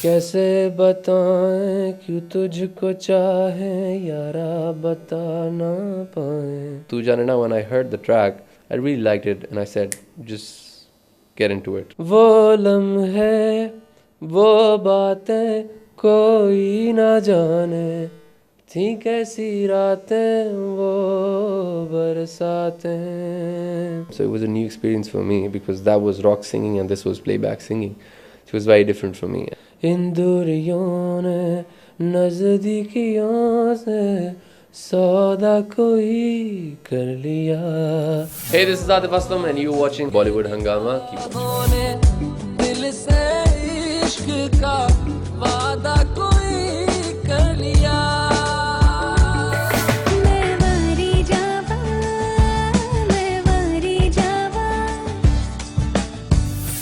कैसे बताएं क्यों तुझको चाहे यारा बता ना पाए तू जाने ना. When I heard the track I really liked it and I said just get into it. वो लम्हे वो बातें कोई ना जाने थी कैसी रातें वो बरसातें. So it was a new experience for me because that was rock singing and this was playback singing. So it was very different for me. इन दूरियों ने नजदीकियों से सौदा कोई कर लिया. Hey, this is Atif Aslam and you're watching Bollywood Hungama. Keep watching. दिल से इश्क का वादा कोई कर लिया. मैं वारी जावां, मैं वारी जावां,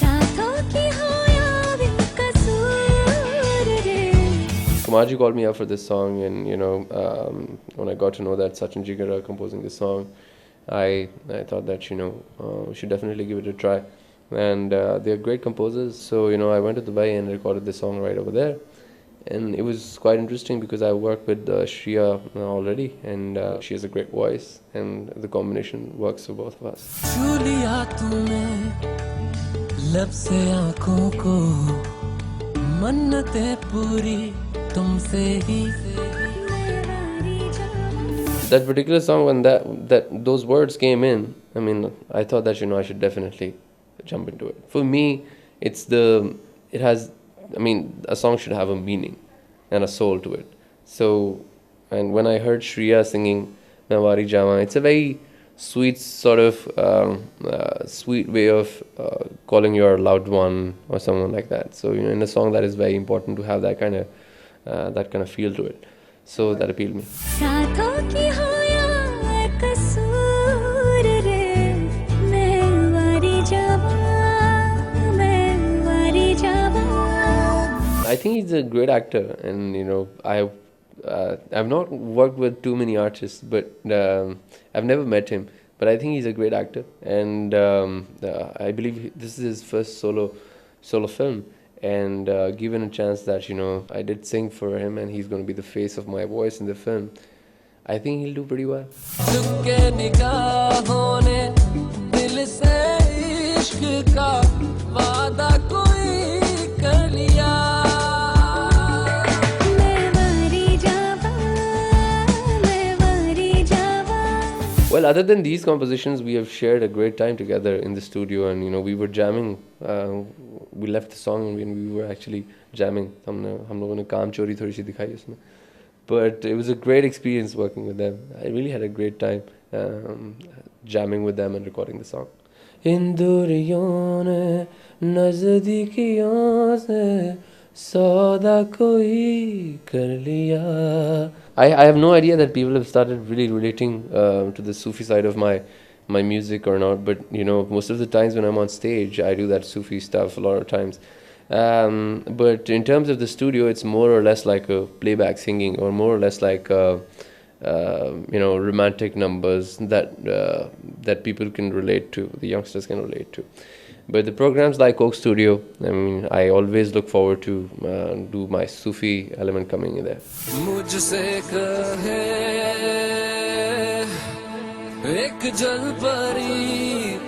साथों की हो या बेकसूर रे. Kamaji called me up for this song and when I got to know that Sachin Jigar are composing this song, I thought that we should definitely give it a try. And they're great composers, so I went to Dubai and recorded this song right over there. And it was quite interesting because I worked with Shreya already, and she has a great voice, and the combination works for both of us. That particular song, when those words came in, I mean, I thought that I should definitely jump into it. For me, a song should have a meaning and a soul to it. So, and when I heard Shreya singing Main Waari Jaavan, it's a very sweet sort of sweet way of calling your loved one or someone like that. So in a song that is very important to have that kind of feel to it. So that appealed me. I think he's a great actor, and I've not worked with too many artists, but I've never met him. But I think he's a great actor, and I believe this is his first solo film. And given a chance that I did sing for him, and he's going to be the face of my voice in the film, I think he'll do pretty well. Well, other than these compositions, we have shared a great time together in the studio, and we were jamming. We left the song when we were actually jamming. हम लोगों ने काम चोरी थोड़ी सी दिखाई उसमें. But it was a great experience working with them. I really had a great time jamming with them and recording the song. इन दूरियों ने नजदीकियों से सौदा कोई कर लिया. I have no idea that people have started really relating to the Sufi side of my music or not, but most of the times when I'm on stage I do that Sufi stuff a lot of times. But in terms of the studio, it's more or less like a playback singing, or more or less like romantic numbers that people can relate to, the youngsters can relate to. But the programs like Coke Studio, I mean, I always look forward to do my Sufi element coming in there. मुझसे कहे एक जल परी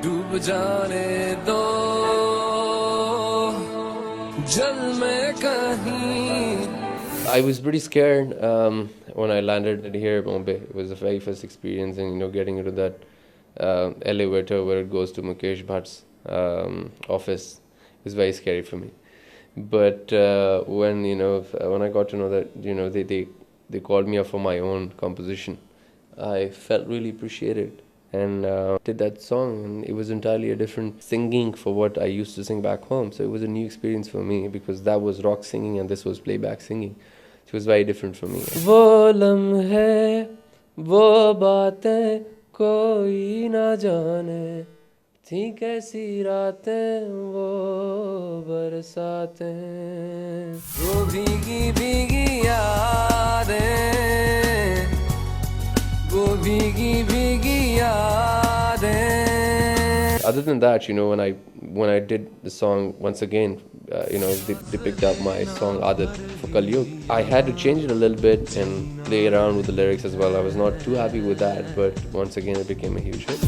डूब जाने दो जल में कहीं. I was pretty scared when I landed here in Bombay. It was the very first experience, and getting into that elevator where it goes to Mukesh Bhatt's office is very scary for me. But when I got to know that they called me up for my own composition, I felt really appreciated, and did that song, and it was entirely a different singing for what I used to sing back home. So it was a new experience for me because that was rock singing and this was playback singing. So it was very different for me. वो लम्हे वो बातें कोई ना जाने थी कैसी रातें वो बरसातें. वो भीगी भीगी यादें, वो भीगी भीगी यादें. Other than that, when I when I did the song once again, they picked up my song Adat for Kalyug. I had to change it a little bit and play around with the lyrics as well. I was not too happy with that, but once again it became a huge hit.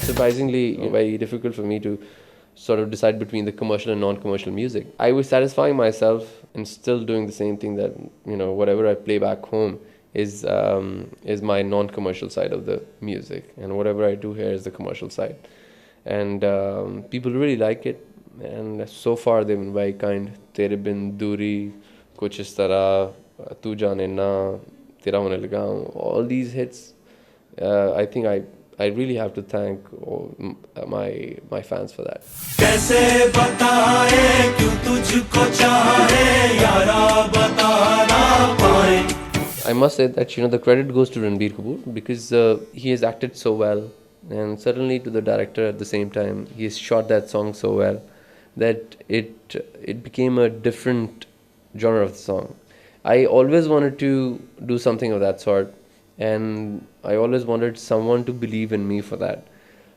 Surprisingly, very difficult for me to sort of decide between the commercial and non-commercial music. I was satisfying myself and still doing the same thing that, whatever I play back home is my non-commercial side of the music, and whatever I do here is the commercial side. And people really like it, and so far they've been very kind. Tere bin duri, kuch is tarah, tu jaane na, tera hone laga, all these hits. I think I really have to thank my fans for that. कैसे बताए क्यों तुझको चाहे यारा बता ना पाए. I must say that the credit goes to Ranbir Kapoor because he has acted so well, and certainly to the director at the same time. He has shot that song so well that it became a different genre of the song. I always wanted to do something of that sort, and I always wanted someone to believe in me for that.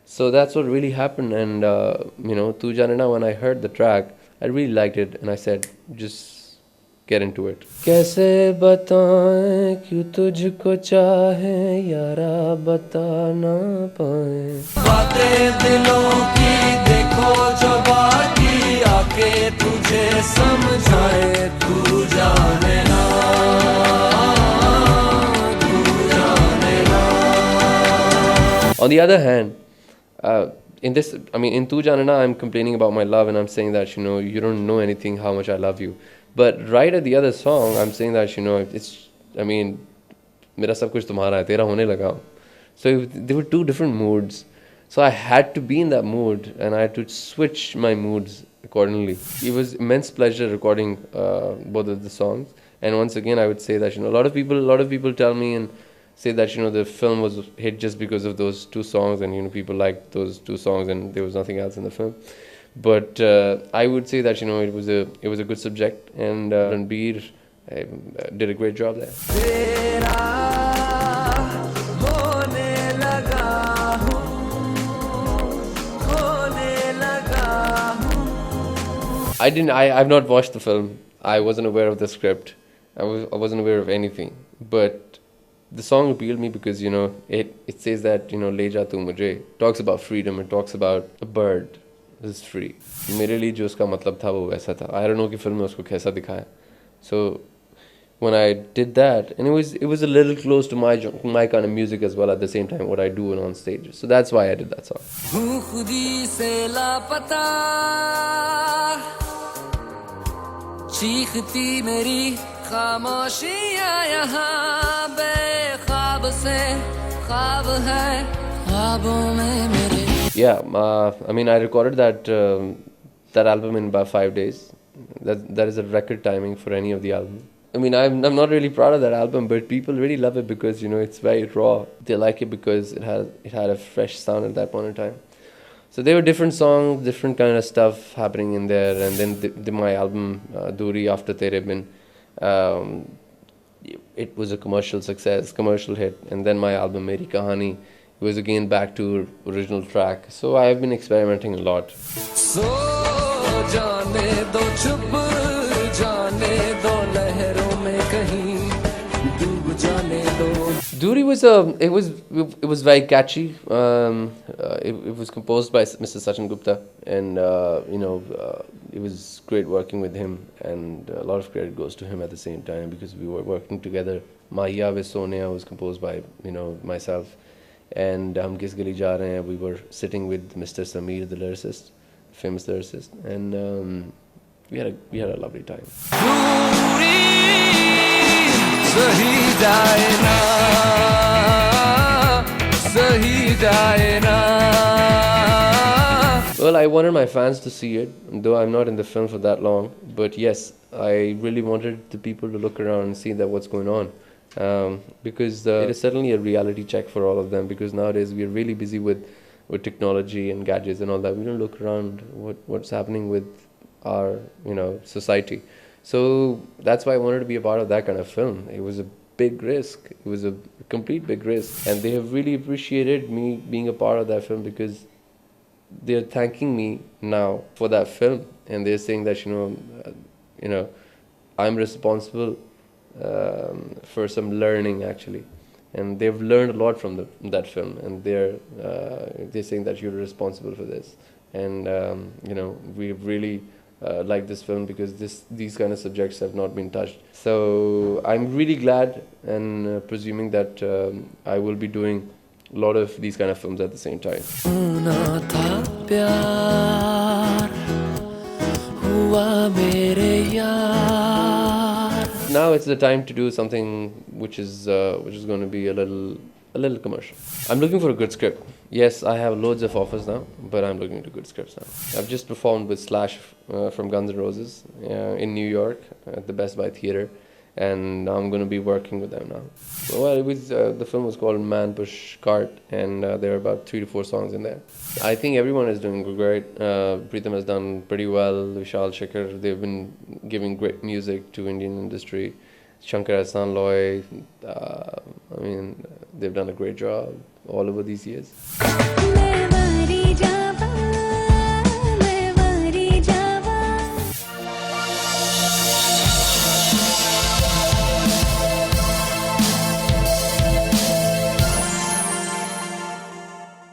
So that's what really happened. And Tu Janana, when I heard the track, I really liked it, and I said, just get into it. कैसे बताएं क्यों तुझको चाहे यारा बता ना पाए. बातें दिलों की देखो जो बाकी आके तुझे समझाए. तू जाने ना. On the other hand, in Tu Janana, I'm complaining about my love, and I'm saying that, you don't know anything how much I love you. But right at the other song, I'm saying that, mera sab kuch tumhara hai, tera hone laga. So there were two different moods. So I had to be in that mood, and I had to switch my moods accordingly. It was immense pleasure recording both of the songs. And once again, I would say that, a lot of people tell me and say that, the film was hit just because of those two songs, and, people liked those two songs and there was nothing else in the film. But I would say that, it was a good subject, and Ranbir did a great job there. I've not watched the film. I wasn't aware of the script. I wasn't aware of anything. But the song appealed me because, it says that, Le ja tu mujhe. Talks about freedom. It talks about a bird is free. मेरे लिए जो उसका मतलब था वो वैसा था. I don't know कि फिल्म में उसको कैसा दिखाया. So when I did that, and it was a little close to my kind of music as well at the same time, what I do on stage. So that's why I did that song. खुदी से लापता चीखती मेरी खामोशियाँ यहाँ बेख्वाब से ख्वाब है ख्वाबों में मेरे. Yeah, I recorded that album in about 5 days. That is a record timing for any of the album. I'm not really proud of that album, but people really love it because it's very raw. They like it because it had a fresh sound at that point in time. So there were different songs, different kind of stuff happening in there, and then my album Duri after Tere Bin, it was a commercial success, commercial hit, and then my album Meri Kahani was again back to original track. So I have been experimenting a lot. So jaane do chup jaane do lehron mein kahin doob jaane do. Duri was very catchy. It was composed by Mr. Sachin Gupta, and it was great working with him, and a lot of credit goes to him at the same time because we were working together. Maiya ve Sonia was composed by myself. And Hum Kis Gali Ja Rahe Hain, we were sitting with Mr. Sameer, the lyricist, famous lyricist, and we had a lovely time. Well, I wanted my fans to see it, though I'm not in the film for that long. But yes, I really wanted the people to look around and see that what's going on. Because it is certainly a reality check for all of them, because nowadays we are really busy with technology and gadgets and all that. We don't look around what's happening with our society. So that's why I wanted to be a part of that kind of film. It was big risk. It was a complete big risk. And they have really appreciated me being a part of that film, because they're thanking me now for that film. And they're saying that, I'm responsible for some learning, actually. And they've learned a lot from that film. And they're saying that you're responsible for this. And, we've really like this film, because these kind of subjects have not been touched. So I'm really glad, and presuming that I will be doing a lot of these kind of films at the same time. Now it's the time to do something which is going to be a little commercial. I'm looking for a good script. Yes, I have loads of offers now, but I'm looking to good scripts now. I've just performed with Slash from Guns N' Roses in New York at the Best Buy Theater, and I'm going to be working with them now. Well, the film was called Man Push Cart, and there are about 3 to 4 songs in there. I think everyone is doing great. Pritham has done pretty well. Vishal Shekhar, they've been giving great music to Indian industry. Shankar Hassan Loy, they've done a great job all over these years.